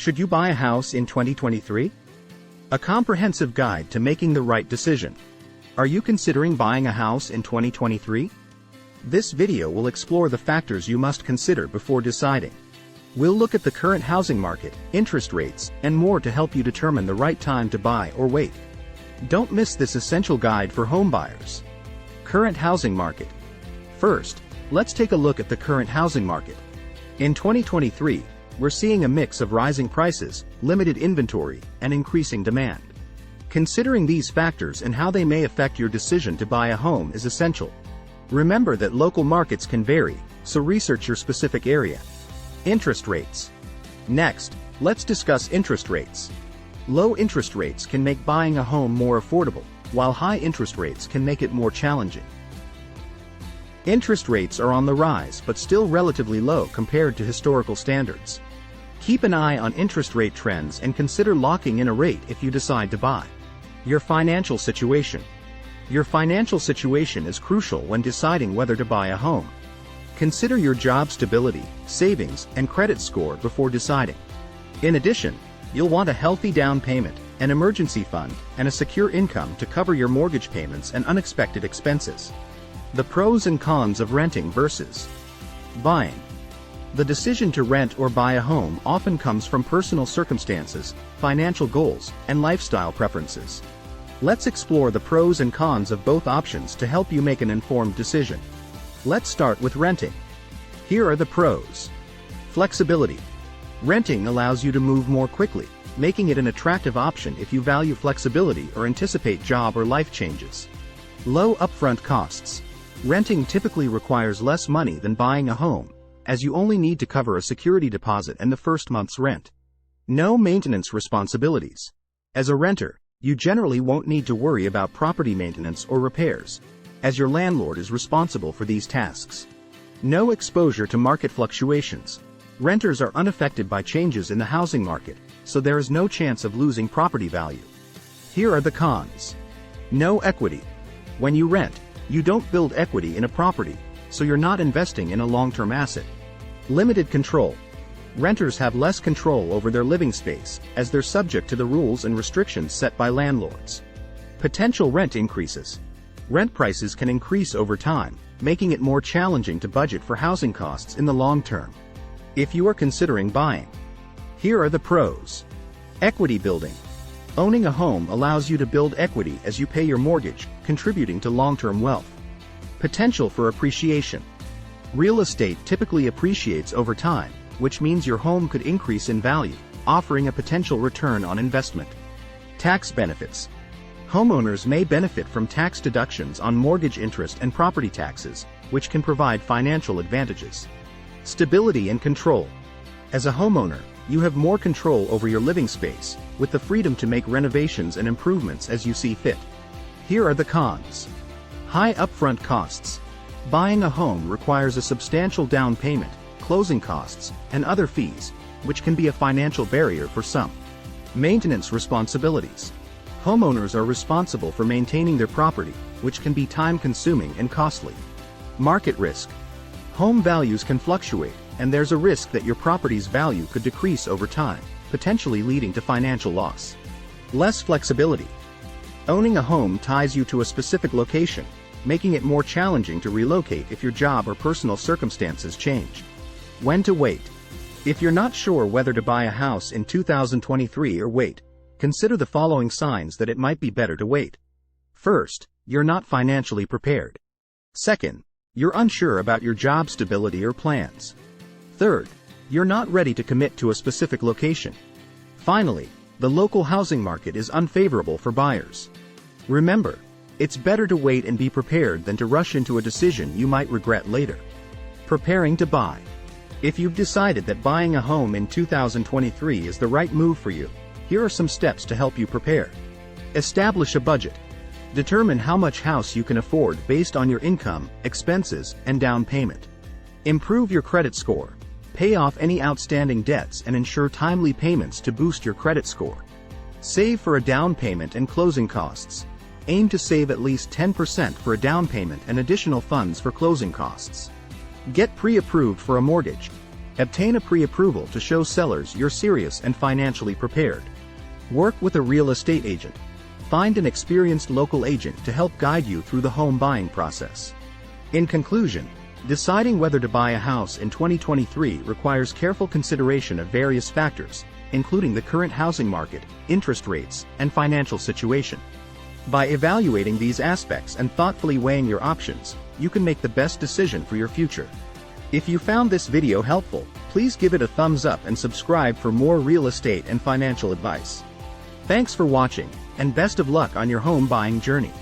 Should you buy a house in 2023? A comprehensive guide to making the right decision. Are you considering buying a house in 2023? This video will explore the factors you must consider before deciding. We'll look at the current housing market, interest rates, and more to help you determine the right time to buy or wait. Don't miss this essential guide for home buyers. Current housing market. First, let's take a look at the current housing market. In 2023, we're seeing a mix of rising prices, limited inventory, and increasing demand. Considering these factors and how they may affect your decision to buy a home is essential. Remember that local markets can vary, so research your specific area. Interest rates. Next, let's discuss interest rates. Low interest rates can make buying a home more affordable, while high interest rates can make it more challenging. Interest rates are on the rise but still relatively low compared to historical standards. Keep an eye on interest rate trends and consider locking in a rate if you decide to buy. Your financial situation. Your financial situation is crucial when deciding whether to buy a home. Consider your job stability, savings, and credit score before deciding. In addition, you'll want a healthy down payment, an emergency fund, and a secure income to cover your mortgage payments and unexpected expenses. The pros and cons of renting versus buying. The decision to rent or buy a home often comes from personal circumstances, financial goals, and lifestyle preferences. Let's explore the pros and cons of both options to help you make an informed decision. Let's start with renting. Here are the pros. Flexibility. Renting allows you to move more quickly, making it an attractive option if you value flexibility or anticipate job or life changes. Low upfront costs. Renting typically requires less money than buying a home, as you only need to cover a security deposit and the first month's rent. No maintenance responsibilities. As a renter, you generally won't need to worry about property maintenance or repairs, as your landlord is responsible for these tasks. No exposure to market fluctuations. Renters are unaffected by changes in the housing market, so there is no chance of losing property value. Here are the cons. No equity. When you rent, you don't build equity in a property, so you're not investing in a long-term asset. Limited control. Renters have less control over their living space, as they're subject to the rules and restrictions set by landlords. Potential rent increases. Rent prices can increase over time, making it more challenging to budget for housing costs in the long term. If you are considering buying, here are the pros. Equity building. Owning a home allows you to build equity as you pay your mortgage, contributing to long-term wealth. Potential for appreciation. Real estate typically appreciates over time, which means your home could increase in value, offering a potential return on investment. Tax benefits. Homeowners may benefit from tax deductions on mortgage interest and property taxes, which can provide financial advantages. Stability and control. As a homeowner, you have more control over your living space, with the freedom to make renovations and improvements as you see fit. Here are the cons. High upfront costs. Buying a home requires a substantial down payment, closing costs, and other fees, which can be a financial barrier for some. Maintenance responsibilities. Homeowners are responsible for maintaining their property, which can be time-consuming and costly. Market risk. Home values can fluctuate, and there's a risk that your property's value could decrease over time, potentially leading to financial loss. Less flexibility. Owning a home ties you to a specific location, making it more challenging to relocate if your job or personal circumstances change. When to wait. If you're not sure whether to buy a house in 2023 or wait, consider the following signs that it might be better to wait. First, you're not financially prepared. Second, you're unsure about your job stability or plans. Third, you're not ready to commit to a specific location. Finally, the local housing market is unfavorable for buyers. Remember, it's better to wait and be prepared than to rush into a decision you might regret later. Preparing to buy. If you've decided that buying a home in 2023 is the right move for you, here are some steps to help you prepare. Establish a budget. Determine how much house you can afford based on your income, expenses, and down payment. Improve your credit score. Pay off any outstanding debts and ensure timely payments to boost your credit score. Save for a down payment and closing costs. Aim to save at least 10% for a down payment and additional funds for closing costs. Get pre-approved for a mortgage. Obtain a pre-approval to show sellers you're serious and financially prepared. Work with a real estate agent. Find an experienced local agent to help guide you through the home buying process. In conclusion, deciding whether to buy a house in 2023 requires careful consideration of various factors, including the current housing market, interest rates, and financial situation. By evaluating these aspects and thoughtfully weighing your options, you can make the best decision for your future. If you found this video helpful, please give it a thumbs up and subscribe for more real estate and financial advice. Thanks for watching, and best of luck on your home buying journey.